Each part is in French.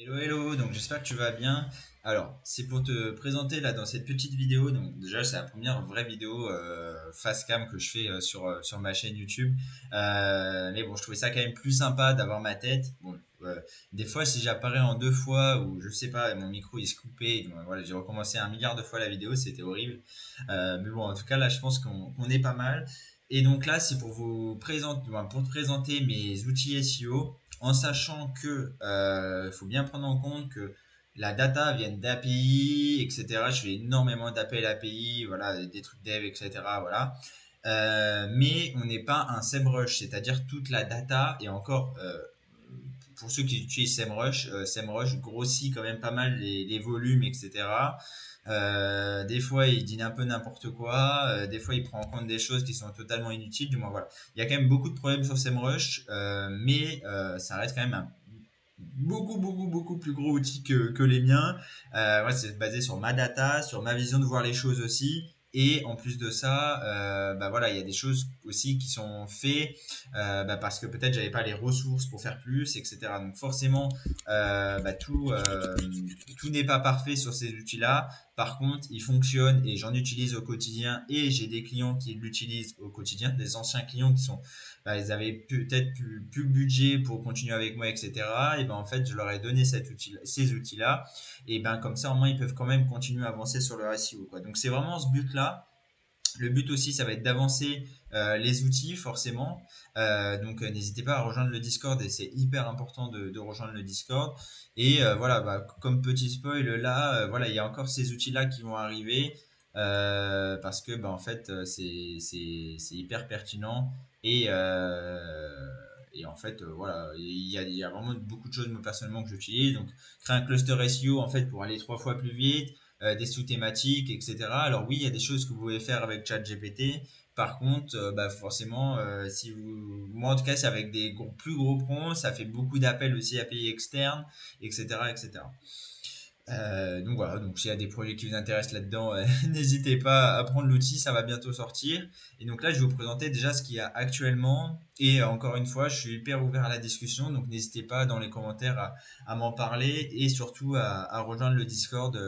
Hello hello, donc j'espère que tu vas bien. Alors, c'est pour te présenter là dans cette petite vidéo. Donc déjà, c'est la première vraie vidéo face cam que je fais sur ma chaîne YouTube. Mais bon, je trouvais ça quand même plus sympa d'avoir ma tête. Bon, des fois, si j'apparais en deux fois ou je sais pas, mon micro il se coupait. Donc, voilà, j'ai recommencé un milliard de fois la vidéo, c'était horrible. Mais bon, en tout cas, là, je pense qu'on est pas mal. Et donc là, c'est pour vous présenter, enfin, pour te présenter mes outils SEO en sachant que faut bien prendre en compte que la data vient d'API, etc. Je fais énormément d'appels API, voilà, des trucs dev, etc. Voilà. Mais on n'est pas un SEMrush, c'est-à-dire toute la data et encore pour ceux qui utilisent SEMrush grossit quand même pas mal les volumes, etc. Des fois, il dit un peu n'importe quoi. Des fois, il prend en compte des choses qui sont totalement inutiles. Du moins, voilà. Il y a quand même beaucoup de problèmes sur SEMrush, mais ça reste quand même un beaucoup plus gros outil que les miens. Ouais, c'est basé sur ma data, sur ma vision de voir les choses aussi. Et en plus de ça, bah voilà, il y a des choses aussi qui sont faites bah parce que peut-être j'avais pas les ressources pour faire plus, etc. Donc forcément, bah tout n'est pas parfait sur ces outils-là. Par contre, ils fonctionnent et j'en utilise au quotidien et j'ai des clients qui l'utilisent au quotidien, des anciens clients qui sont bah, ils avaient peut-être plus le budget pour continuer avec moi, etc. Et ben en fait, je leur ai donné ces outils-là. Et ben comme ça, au moins, ils peuvent quand même continuer à avancer sur leur SEO, quoi. Donc c'est vraiment ce but-là. Le but aussi, ça va être d'avancer les outils, forcément. Donc n'hésitez pas à rejoindre le Discord et c'est hyper important de rejoindre le Discord. Et voilà, bah, comme petit spoil, là, voilà, il y a encore ces outils-là qui vont arriver parce que, bah, en fait, c'est hyper pertinent et en fait, voilà, il y a vraiment beaucoup de choses, moi, personnellement, que j'utilise. Donc, créer un cluster SEO, en fait, pour aller 3 fois plus vite, des sous-thématiques, etc. Alors oui, il y a des choses que vous pouvez faire avec ChatGPT. Par contre, bah forcément, si vous, moi en tout cas, c'est avec des plus gros prompts, ça fait beaucoup d'appels aussi API externes, etc., etc. Donc voilà, donc s'il y a des projets qui vous intéressent là-dedans, n'hésitez pas à prendre l'outil, ça va bientôt sortir. Et donc là, je vais vous présenter déjà ce qu'il y a actuellement. Et encore une fois, je suis hyper ouvert à la discussion, donc n'hésitez pas dans les commentaires à m'en parler et surtout à rejoindre le Discord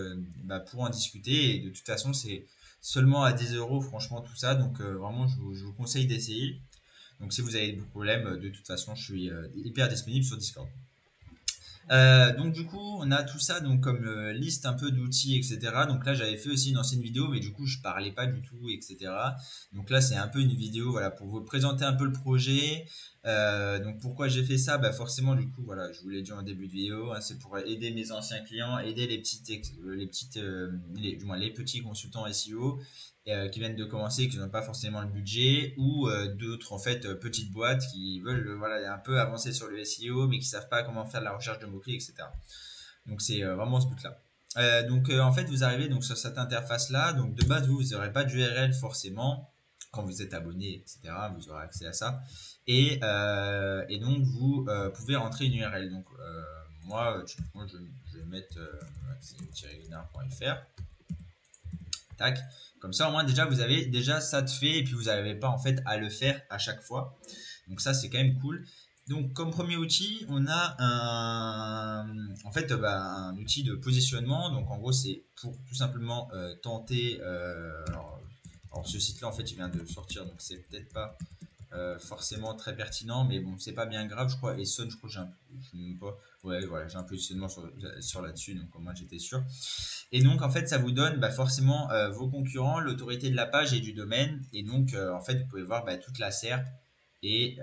bah, pour en discuter. Et de toute façon, c'est seulement à 10 euros, franchement, tout ça. Donc vraiment, je vous conseille d'essayer. Donc si vous avez des problèmes, de toute façon, je suis hyper disponible sur Discord. Donc du coup, on a tout ça donc comme liste un peu d'outils, etc. Donc là, j'avais fait aussi une ancienne vidéo, mais du coup, je parlais pas du tout, etc. Donc là, c'est un peu une vidéo, voilà, pour vous présenter un peu le projet. Donc pourquoi j'ai fait ça? Bah forcément, du coup, voilà, je vous l'ai dit en début de vidéo, hein, c'est pour aider mes anciens clients, aider du moins les petits consultants SEO qui viennent de commencer, qui n'ont pas forcément le budget, ou d'autres en fait petites boîtes qui veulent voilà un peu avancer sur le SEO, mais qui savent pas comment faire de la recherche de mots-clés, etc. Donc c'est vraiment ce but-là. Donc en fait vous arrivez donc sur cette interface là, donc de base vous n'aurez pas d'URL forcément. Quand vous êtes abonné, etc., vous aurez accès à ça. Et donc vous pouvez rentrer une URL. Donc moi je vais mettre accès-guinard.fr. Tac. Comme ça, au moins, déjà, vous avez déjà ça de fait et puis vous n'avez pas en fait à le faire à chaque fois. Donc ça, c'est quand même cool. Donc, comme premier outil, on a en fait, bah, un outil de positionnement. Donc, en gros, c'est pour tout simplement tenter. Alors, ce site-là, en fait, il vient de sortir, donc c'est peut-être pas forcément très pertinent, mais bon, c'est pas bien grave, je crois. Et Son, je crois que je sais même pas. Ouais, voilà, j'ai un positionnement sur là-dessus, donc au moins j'étais sûr. Et donc, en fait, ça vous donne bah, forcément vos concurrents, l'autorité de la page et du domaine. Et donc, en fait, vous pouvez voir bah, toute la SERP. Et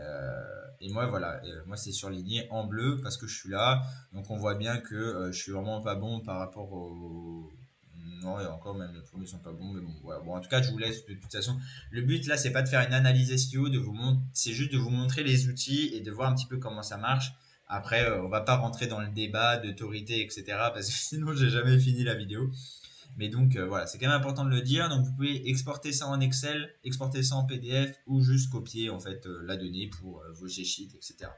moi, voilà, moi, c'est surligné en bleu parce que je suis là. Donc, on voit bien que je suis vraiment pas bon par rapport au. Non, et encore, même les premiers sont pas bons. Mais bon, voilà. Bon, en tout cas, je vous laisse de toute façon. Le but, là, c'est pas de faire une analyse SEO, c'est juste de vous montrer les outils et de voir un petit peu comment ça marche. Après, on va pas rentrer dans le débat d'autorité, etc. Parce que sinon, j'ai jamais fini la vidéo. Mais donc, voilà, c'est quand même important de le dire. Donc, vous pouvez exporter ça en Excel, exporter ça en PDF ou juste copier en fait la donnée pour vos G-Sheets, etc.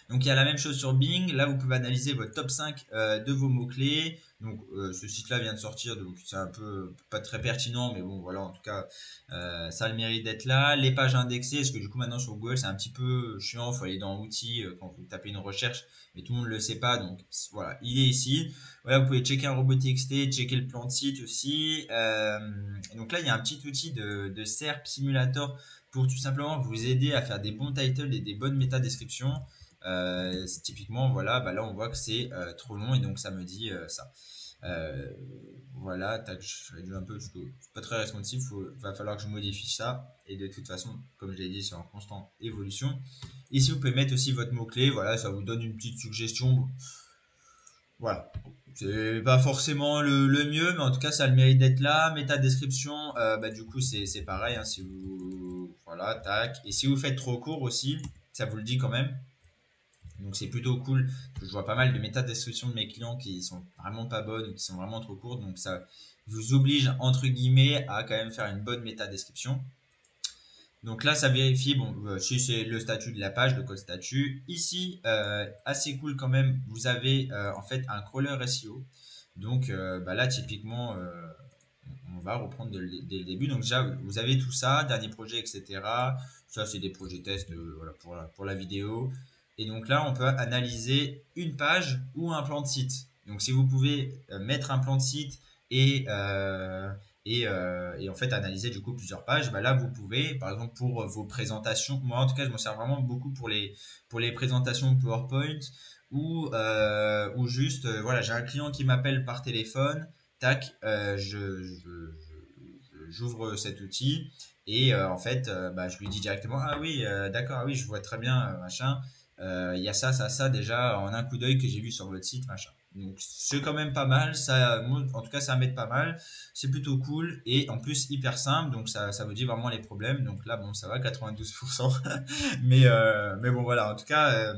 Donc il y a la même chose sur Bing. Là, vous pouvez analyser votre top 5 de vos mots-clés. Donc ce site-là vient de sortir, donc c'est un peu pas très pertinent, mais bon voilà, en tout cas, ça a le mérite d'être là. Les pages indexées, parce que du coup maintenant sur Google c'est un petit peu chiant, il faut aller dans outils quand vous tapez une recherche, mais tout le monde ne le sait pas, donc voilà, il est ici. Voilà, vous pouvez checker un robot TXT, checker le plan de site aussi. Donc là, il y a un petit outil de SERP Simulator pour tout simplement vous aider à faire des bons titles et des bonnes métadescriptions. Typiquement, voilà, bah là on voit que c'est trop long et donc ça me dit ça. Euh, voilà, tac, je réduis un peu parce que c'est pas très responsive, va falloir que je modifie ça. Et de toute façon, comme je l'ai dit, c'est en constante évolution. Ici, vous pouvez mettre aussi votre mot-clé, voilà, ça vous donne une petite suggestion. Voilà. C'est pas forcément le mieux, mais en tout cas, ça a le mérite d'être là. Méta description, bah, du coup, c'est pareil. Hein, si vous. Voilà, tac. Et si vous faites trop court aussi, ça vous le dit quand même. Donc c'est plutôt cool. Parce que je vois pas mal de méta descriptions de mes clients qui sont vraiment pas bonnes ou qui sont vraiment trop courtes. Donc ça vous oblige, entre guillemets, à quand même faire une bonne méta description. Donc là, ça vérifie, bon, si c'est le statut de la page, le code statut. Ici, assez cool quand même, vous avez en fait un crawler SEO. Donc bah là, typiquement, on va reprendre dès le début. Donc déjà, vous avez tout ça, dernier projet, etc. Ça, c'est des projets tests voilà, pour la vidéo. Et donc là, on peut analyser une page ou un plan de site. Donc si vous pouvez mettre un plan de site et, euh, et en fait analyser du coup plusieurs pages, bah là vous pouvez, par exemple pour vos présentations, moi en tout cas je m'en sers vraiment beaucoup pour les présentations PowerPoint ou juste, voilà, j'ai un client qui m'appelle par téléphone, tac, j'ouvre cet outil et en fait, bah, je lui dis directement, ah oui, d'accord, ah oui, je vois très bien, machin, il y a ça déjà en un coup d'œil que j'ai vu sur votre site, machin. Donc c'est quand même pas mal, ça, moi, en tout cas ça m'aide pas mal, c'est plutôt cool et en plus hyper simple, donc ça vous dit vraiment les problèmes. Donc là bon ça va 92%, mais bon voilà, en tout cas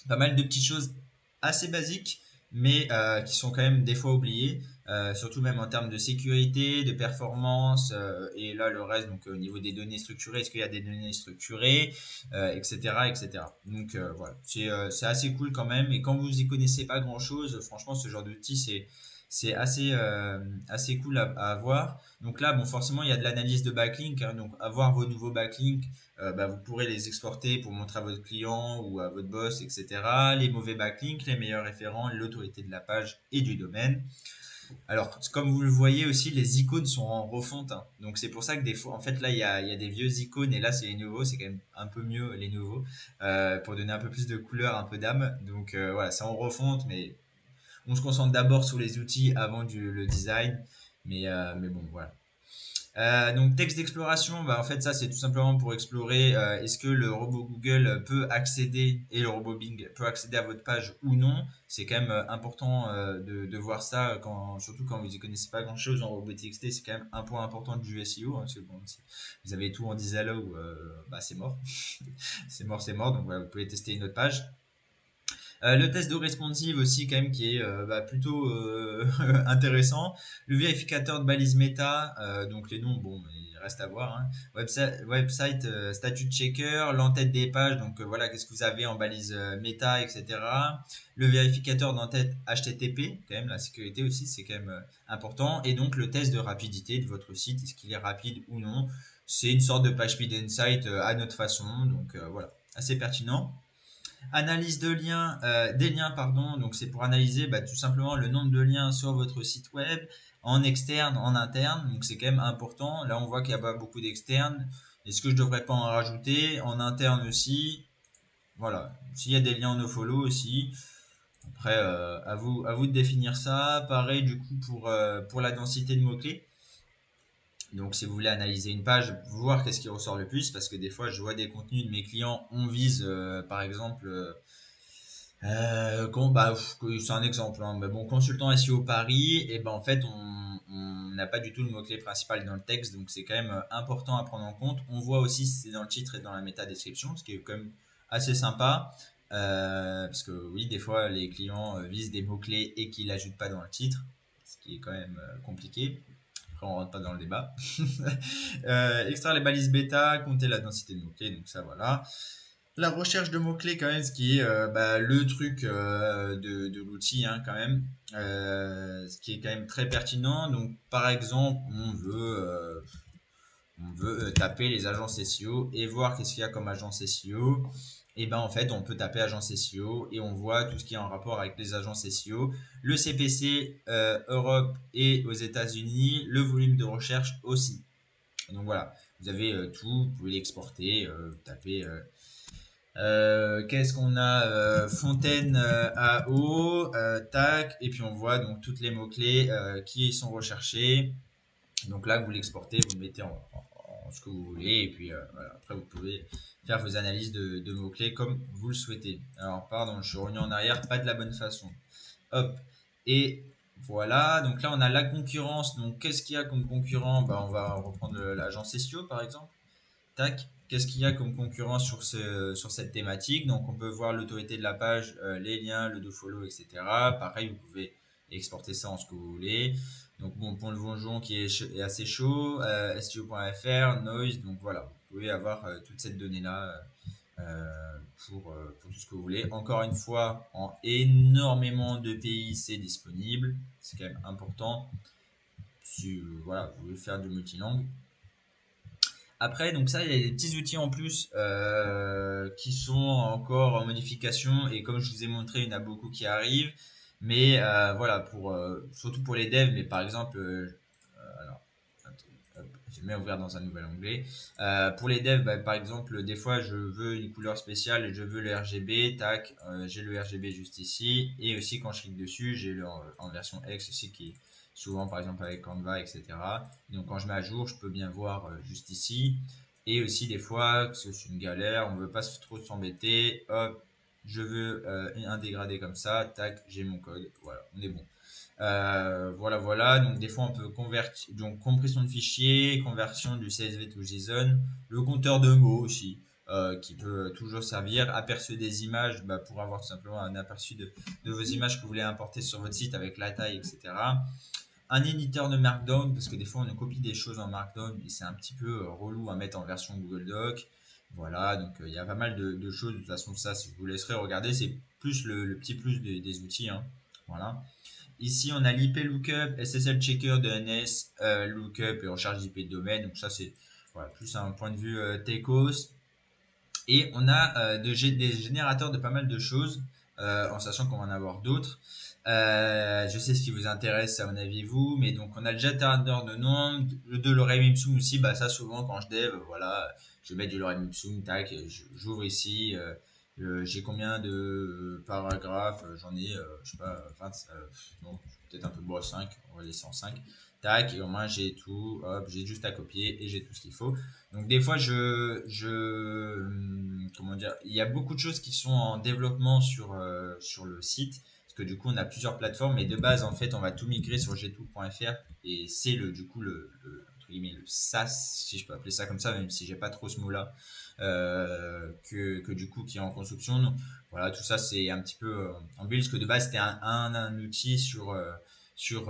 pas mal de petites choses assez basiques, mais qui sont quand même des fois oubliées, surtout même en termes de sécurité, de performance, et là le reste, donc au niveau des données structurées, est-ce qu'il y a des données structurées, etc., etc. Donc voilà, c'est assez cool quand même, et quand vous y connaissez pas grand-chose, franchement ce genre d'outil c'est assez cool à avoir. Donc là, bon, forcément, il y a de l'analyse de backlink, hein, donc avoir vos nouveaux backlinks, bah, vous pourrez les exporter pour montrer à votre client ou à votre boss, etc. Les mauvais backlinks, les meilleurs référents, l'autorité de la page et du domaine. Alors, comme vous le voyez aussi, les icônes sont en refonte, hein. Donc c'est pour ça que des fois, en fait, là, il y a des vieux icônes et là, c'est les nouveaux. C'est quand même un peu mieux les nouveaux pour donner un peu plus de couleur, un peu d'âme. Donc voilà, c'est en refonte, mais on se concentre d'abord sur les outils avant le design. Mais bon, voilà. Donc texte d'exploration, bah, en fait ça c'est tout simplement pour explorer est-ce que le robot Google peut accéder et le robot Bing peut accéder à votre page ou non. C'est quand même important de voir ça quand, surtout quand vous y connaissez pas grand chose en robot TXT, c'est quand même un point important du SEO, hein, parce que bon, si vous avez tout en disallow, bah c'est mort, c'est mort. Donc voilà, vous pouvez tester une autre page. Le test de responsive aussi quand même qui est bah, plutôt intéressant. Le vérificateur de balise méta, donc les noms, bon, il reste à voir, hein. Website statut checker, l'entête des pages, donc voilà, qu'est-ce que vous avez en balise méta, etc. Le vérificateur d'entête HTTP, quand même la sécurité aussi, c'est quand même important. Et donc le test de rapidité de votre site, est-ce qu'il est rapide ou non. C'est une sorte de page speed insight à notre façon, donc voilà, assez pertinent. Analyse de liens, des liens, pardon. Donc c'est pour analyser bah, tout simplement le nombre de liens sur votre site web, en externe, en interne. Donc c'est quand même important. Là on voit qu'il n'y a pas beaucoup d'externes. Est-ce que je devrais pas en rajouter? En interne aussi. Voilà. S'il y a des liens en nofollow aussi. Après, à vous de définir ça. Pareil du coup pour la densité de mots-clés. Donc, si vous voulez analyser une page, voir qu'est-ce qui ressort le plus, parce que des fois, je vois des contenus de mes clients, on vise, par exemple, bah, c'est un exemple, hein, mais bon, consultant SEO Paris, et ben en fait, on n'a pas du tout le mot-clé principal dans le texte, donc c'est quand même important à prendre en compte. On voit aussi si c'est dans le titre et dans la méta description, ce qui est quand même assez sympa, parce que oui, des fois, les clients visent des mots-clés et qu'ils l'ajoutent pas dans le titre, ce qui est quand même compliqué. Après, on rentre pas dans le débat. Extraire les balises bêta, compter la densité de mots-clés, donc ça voilà. La recherche de mots-clés quand même, ce qui est bah, le truc de l'outil hein, quand même, ce qui est quand même très pertinent. Donc par exemple, on veut taper les agences SEO et voir qu'est-ce qu'il y a comme agence SEO. Et ben en fait, on peut taper agence SEO et on voit tout ce qui est en rapport avec les agences SEO, le CPC Europe et aux États-Unis, le volume de recherche aussi. Donc voilà, vous avez tout, vous pouvez l'exporter, taper qu'est-ce qu'on a Fontaine à eau, tac, et puis on voit donc toutes les mots-clés qui sont recherchés. Donc là, vous l'exportez, vous le mettez en ce que vous voulez, et puis voilà. Après, vous pouvez faire vos analyses de mots-clés comme vous le souhaitez. Alors, pardon, je suis revenu en arrière, pas de la bonne façon. Hop, et voilà. Donc là, on a la concurrence. Donc, qu'est-ce qu'il y a comme concurrent? Bah, on va reprendre l'agence SEO, par exemple. Tac, qu'est-ce qu'il y a comme concurrence sur cette thématique? Donc, on peut voir l'autorité de la page, les liens, le dofollow, etc. Pareil, vous pouvez exporter ça en ce que vous voulez. Donc, bon, pour le Vonjon qui est assez chaud, SEO.fr, Noise, donc voilà, vous pouvez avoir toute cette donnée-là pour tout ce que vous voulez. Encore une fois, en énormément de pays, c'est disponible, c'est quand même important. Si voilà, vous voulez faire du multilingue. Après, donc ça, il y a des petits outils en plus qui sont encore en modification et comme je vous ai montré, il y en a beaucoup qui arrivent. Mais voilà, surtout pour les devs, mais par exemple, alors, attends, hop, j'ai bien ouvert dans un nouvel onglet. Pour les devs, bah, par exemple, des fois, je veux une couleur spéciale et je veux le RGB, tac, j'ai le RGB juste ici. Et aussi, quand je clique dessus, j'ai le en version X aussi qui est souvent, par exemple, avec Canva, etc. Donc quand je mets à jour, je peux bien voir juste ici. Et aussi des fois, que c'est une galère, on veut pas trop s'embêter. Hop, je veux un dégradé comme ça. Tac, j'ai mon code. Voilà, on est bon. Voilà. Donc des fois, on peut convertir. Donc compression de fichier, conversion du CSV to JSON, le compteur de mots aussi. Qui peut toujours servir, aperçu des images bah, pour avoir tout simplement un aperçu de vos images que vous voulez importer sur votre site avec la taille, etc. Un éditeur de Markdown, parce que des fois on copie des choses en Markdown et c'est un petit peu relou à mettre en version Google Doc. Voilà, donc il y a pas mal de choses. De toute façon, ça, si je vous laisserai regarder, c'est plus le petit plus des outils. Hein. Voilà. Ici, on a l'IP Lookup, SSL Checker, DNS, Lookup et recherche d'IP de domaine. Donc ça, c'est voilà, plus un point de vue techos. Et on a des générateurs de pas mal de choses, en sachant qu'on va en avoir d'autres. Je sais ce qui vous intéresse, à mon avis, vous, mais donc on a le générateur de nom, de l'oreille Ipsum aussi, bah ça souvent quand je dev, voilà, je vais mettre de l'oreille Ipsum, tac, j'ouvre ici, j'ai combien de paragraphes, j'en ai, je sais pas, 20, non, peut-être un peu bon, 5, on va laisser en 5, tac, et au moins j'ai tout, hop, j'ai juste à copier et j'ai tout ce qu'il faut. Donc des fois, comment dire, il y a beaucoup de choses qui sont en développement sur le site, parce que du coup, on a plusieurs plateformes, mais de base, en fait, on va tout migrer sur gtool.fr, et c'est du coup, entre guillemets, le SaaS, si je peux appeler ça comme ça, même si j'ai pas trop ce mot-là, que du coup, qui est en construction. Donc, voilà, tout ça, c'est un petit peu en build, parce que de base, c'était un outil sur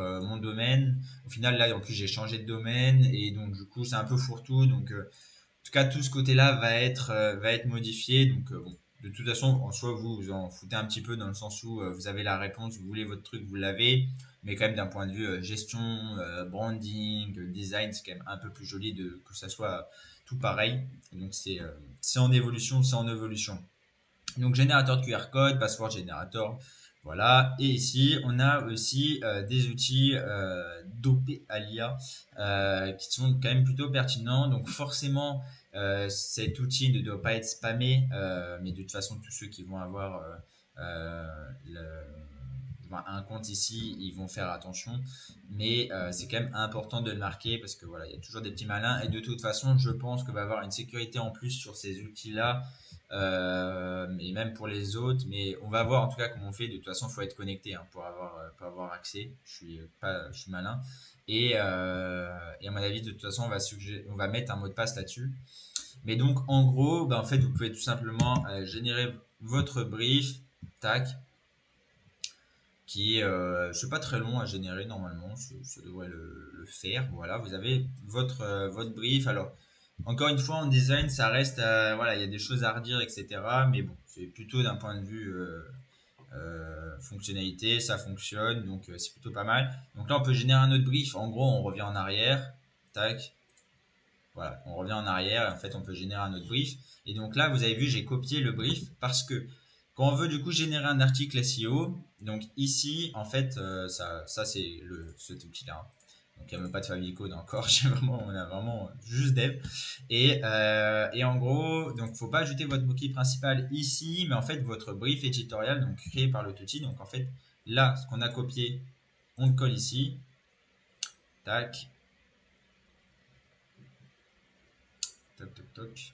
mon domaine. Au final, là, en plus, j'ai changé de domaine et donc, du coup, c'est un peu fourre-tout. Donc, en tout cas, tout ce côté-là va être modifié. Donc, bon, de toute façon, en soi, vous en foutez un petit peu dans le sens où vous avez la réponse, vous voulez votre truc, vous l'avez. Mais quand même, d'un point de vue gestion, branding, design, c'est quand même un peu plus joli que ça soit tout pareil. Donc, c'est en évolution, c'est en évolution. Donc générateur de QR code, password générateur, voilà. Et ici, on a aussi des outils dopés à l'IA qui sont quand même plutôt pertinents. Donc forcément, cet outil ne doit pas être spammé, mais de toute façon, tous ceux qui vont avoir un compte ici, ils vont faire attention. Mais c'est quand même important de le marquer parce que voilà, il y a toujours des petits malins. Et de toute façon, je pense que va y avoir une sécurité en plus sur ces outils-là et même pour les autres. Mais on va voir en tout cas comment on fait. De toute façon, il faut être connecté hein, pour avoir accès. Je suis malin. Et à mon avis, de toute façon, on va mettre un mot de passe là-dessus. Mais donc, en gros, ben, en fait, vous pouvez tout simplement générer votre brief, tac, qui est, c'est pas très long à générer normalement, ça devrait le faire. Voilà, vous avez votre brief. Alors, Encore une fois, en design, ça reste, voilà, il y a des choses à redire, etc. Mais bon, c'est plutôt d'un point de vue fonctionnalité, ça fonctionne, donc c'est plutôt pas mal. Donc là, on peut générer un autre brief. En gros, on revient en arrière, tac, voilà, on revient en arrière et en fait, on peut générer un autre brief. Et donc là, vous avez vu, j'ai copié le brief parce que quand on veut du coup générer un article SEO, donc ici, en fait, ça c'est cet outil-là, hein. Donc il n'y a même pas de favicode encore, on a vraiment juste dev. Et en gros, donc faut pas ajouter votre mot-clé principal ici, mais en fait votre brief éditorial, donc créé par l'outil. Donc en fait, là, ce qu'on a copié, on le colle ici, tac, toc, toc, toc.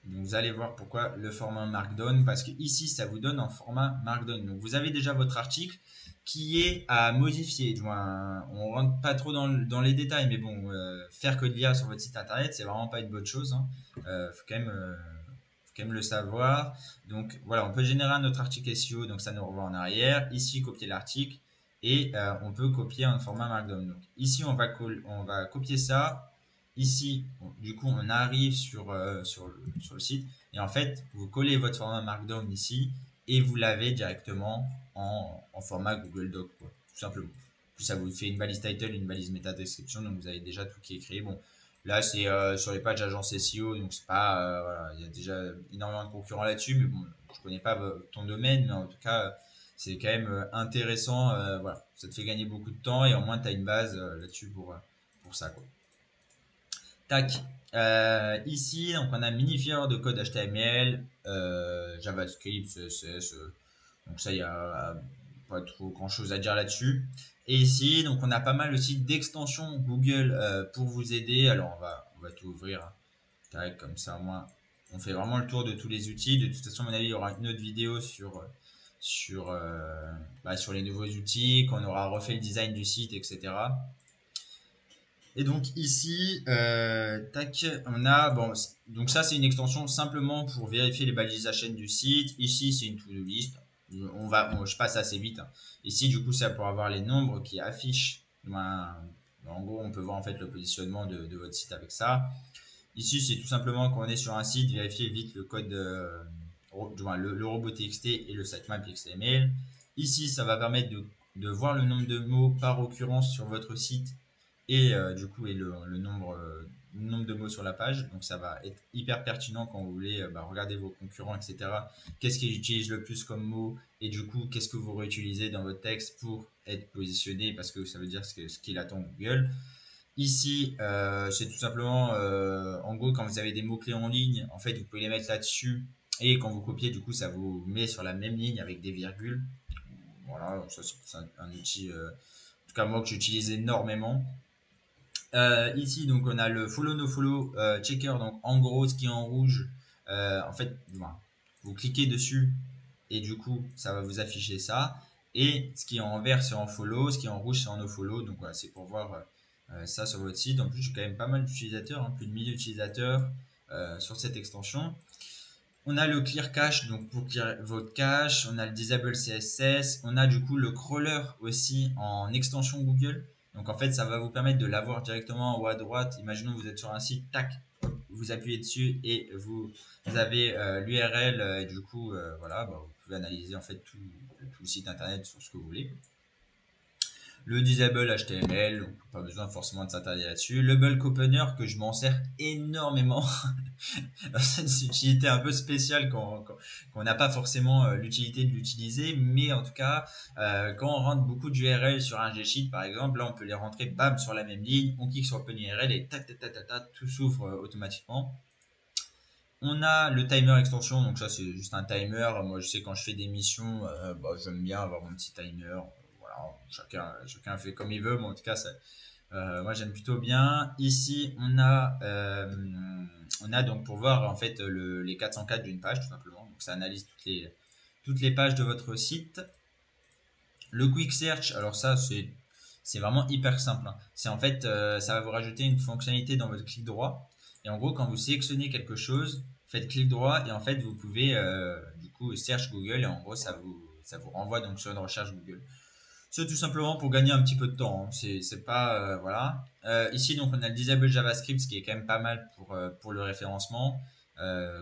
Donc vous allez voir pourquoi le format Markdown, parce que ici ça vous donne en format Markdown. Donc vous avez déjà votre article qui est à modifier. On rentre pas trop dans les détails, mais bon, faire que de l'IA sur votre site internet, c'est vraiment pas une bonne chose, hein. Faut quand même le savoir. Donc voilà, on peut générer un autre article SEO, donc ça nous renvoie en arrière. Ici, copier l'article et on peut copier un format Markdown. Donc ici, on va copier ça. Ici, du coup, on arrive sur le site et en fait, vous collez votre format Markdown ici et vous l'avez directement en format Google Doc, quoi, tout simplement. Puis ça vous fait une balise title, une balise méta description, donc vous avez déjà tout qui est créé. Bon, là, c'est sur les pages agence SEO, donc c'est pas, voilà, il y a déjà énormément de concurrents là-dessus, mais bon, je connais pas ton domaine, mais en tout cas, c'est quand même intéressant. Voilà, ça te fait gagner beaucoup de temps et au moins tu as une base là-dessus pour ça, quoi. Tac. Ici, donc on a minifier de code HTML, JavaScript, CSS. Donc ça, il y a pas trop grand-chose à dire là-dessus. Et ici, donc on a pas mal aussi d'extensions Google pour vous aider. Alors on va tout ouvrir, hein. Tac, comme ça, au moins, on fait vraiment le tour de tous les outils. De toute façon, à mon avis, il y aura une autre vidéo sur les nouveaux outils, quand on aura refait le design du site, etc. Et donc ici, tac, on a, bon, donc ça c'est une extension simplement pour vérifier les balises HN du site. Ici c'est une to-do list. Je passe assez vite, hein. Ici du coup ça pour avoir les nombres qui affichent. En gros on peut voir en fait le positionnement de votre site avec ça. Ici c'est tout simplement quand on est sur un site, vérifier vite le code, le robot TXT et le sitemap XML. Ici ça va permettre de voir le nombre de mots par occurrence sur votre site et du coup et le nombre de mots sur la page. Donc ça va être hyper pertinent quand vous voulez regarder vos concurrents, etc. Qu'est-ce qu'ils utilisent le plus comme mots et du coup qu'est-ce que vous réutilisez dans votre texte pour être positionné parce que ça veut dire ce qu'il attend Google. Ici, c'est tout simplement, en gros, quand vous avez des mots-clés en ligne, en fait, vous pouvez les mettre là-dessus. Et quand vous copiez, du coup, ça vous met sur la même ligne avec des virgules. Voilà, ça c'est un outil, en tout cas moi que j'utilise énormément. Ici, donc, on a le follow no follow checker. Donc, en gros, ce qui est en rouge, en fait, voilà, vous cliquez dessus et du coup, ça va vous afficher ça. Et ce qui est en vert, c'est en follow. Ce qui est en rouge, c'est en no follow. Donc, voilà, c'est pour voir ça sur votre site. En plus, j'ai quand même pas mal d'utilisateurs, hein, plus de 1000 utilisateurs sur cette extension. On a le clear cache, donc pour clear votre cache. On a le disable CSS. On a du coup le crawler aussi en extension Google. Donc en fait, ça va vous permettre de l'avoir directement en haut à droite. Imaginons que vous êtes sur un site, tac, vous appuyez dessus et vous avez l'URL. Et du coup, voilà, vous pouvez analyser en fait tout le site internet sur ce que vous voulez. Le disable HTML, donc pas besoin forcément de s'attarder là-dessus. Le bulk opener que je m'en sers énormément. C'est une utilité un peu spéciale quand on n'a pas forcément l'utilité de l'utiliser, mais en tout cas, quand on rentre beaucoup d'URL sur un G-Sheet par exemple, là on peut les rentrer bam sur la même ligne, on clique sur Open URL et tac tac tac tac, tac tout s'ouvre automatiquement. On a le timer extension, donc ça c'est juste un timer. Moi je sais quand je fais des missions, j'aime bien avoir mon petit timer. Voilà, chacun fait comme il veut, mais en tout cas moi j'aime plutôt bien. Ici on a donc pour voir en fait les 404 d'une page tout simplement. Donc ça analyse toutes les pages de votre site. Le quick search, alors ça c'est vraiment hyper simple, hein. C'est en fait ça va vous rajouter une fonctionnalité dans votre clic droit. Et en gros quand vous sélectionnez quelque chose, faites clic droit et en fait vous pouvez du coup search Google et en gros ça vous renvoie donc sur une recherche Google. C'est tout simplement pour gagner un petit peu de temps, hein. C'est pas voilà. Ici donc on a le disable JavaScript, ce qui est quand même pas mal pour le référencement.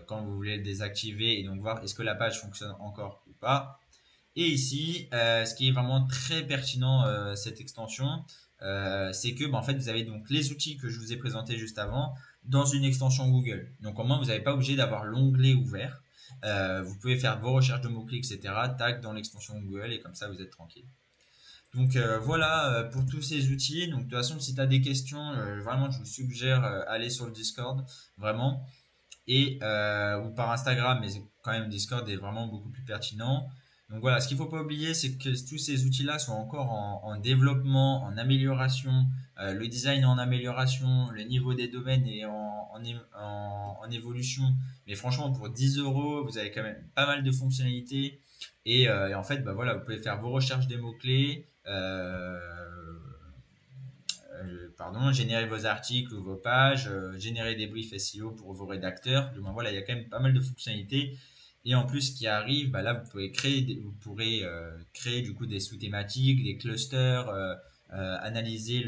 Quand vous voulez le désactiver et donc voir est-ce que la page fonctionne encore ou pas. Et ici, ce qui est vraiment très pertinent, cette extension, c'est que bah, en fait, vous avez donc les outils que je vous ai présentés juste avant dans une extension Google. Donc au moins, vous n'avez pas obligé d'avoir l'onglet ouvert. Vous pouvez faire vos recherches de mots-clés, etc. Tac, dans l'extension Google et comme ça, vous êtes tranquille. Donc voilà pour tous ces outils. Donc de toute façon, si tu as des questions, vraiment, je vous suggère aller sur le Discord, vraiment et ou par Instagram, mais quand même Discord est vraiment beaucoup plus pertinent. Donc voilà, ce qu'il ne faut pas oublier, c'est que tous ces outils-là sont encore en développement, en amélioration, le design est en amélioration, le niveau des domaines est en évolution. Mais franchement, pour 10 euros, vous avez quand même pas mal de fonctionnalités. Et en fait, bah voilà, vous pouvez faire vos recherches des mots-clés, pardon, générer vos articles ou vos pages, générer des briefs SEO pour vos rédacteurs. Du moins, voilà, il y a quand même pas mal de fonctionnalités. Et en plus, ce qui arrive, bah là, vous pouvez vous pourrez créer du coup des sous-thématiques, des clusters, analyser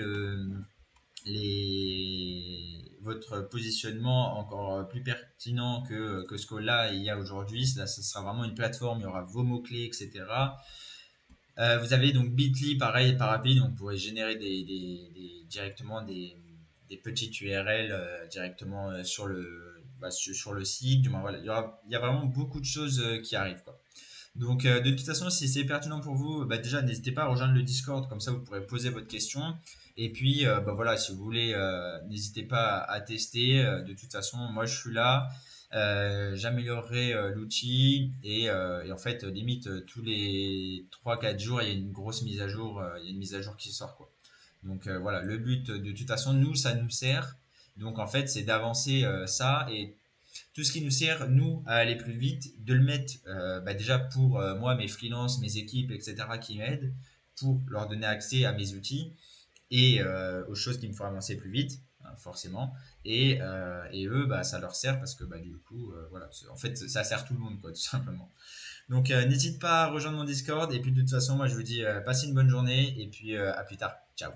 votre positionnement encore plus pertinent que ce que là il y a aujourd'hui. Là, ça sera vraiment une plateforme, il y aura vos mots-clés, etc. Vous avez donc Bitly, pareil, par API, donc vous pourrez générer directement des petites URL directement sur le site. Du moins, voilà, il y a vraiment beaucoup de choses qui arrivent, quoi. Donc, de toute façon, si c'est pertinent pour vous, bah, déjà, n'hésitez pas à rejoindre le Discord, comme ça vous pourrez poser votre question. Et puis, bah, voilà, si vous voulez, n'hésitez pas à tester. De toute façon, moi, je suis là. J'améliorerai l'outil et en fait, limite, tous les 3 4 jours, il y a une grosse mise à jour, il y a une mise à jour qui sort, quoi. Donc, voilà, le but, de toute façon, nous, ça nous sert. Donc, en fait, c'est d'avancer ça et tout ce qui nous sert, nous, à aller plus vite, de le mettre bah, déjà pour moi, mes freelances, mes équipes, etc., qui m'aident, pour leur donner accès à mes outils et aux choses qui me font avancer plus vite, hein, forcément. Et eux, bah, ça leur sert parce que bah, du coup, voilà, en fait, ça sert tout le monde, quoi, tout simplement. Donc, n'hésite pas à rejoindre mon Discord. Et puis, de toute façon, moi, je vous dis, passez une bonne journée et puis à plus tard. Ciao.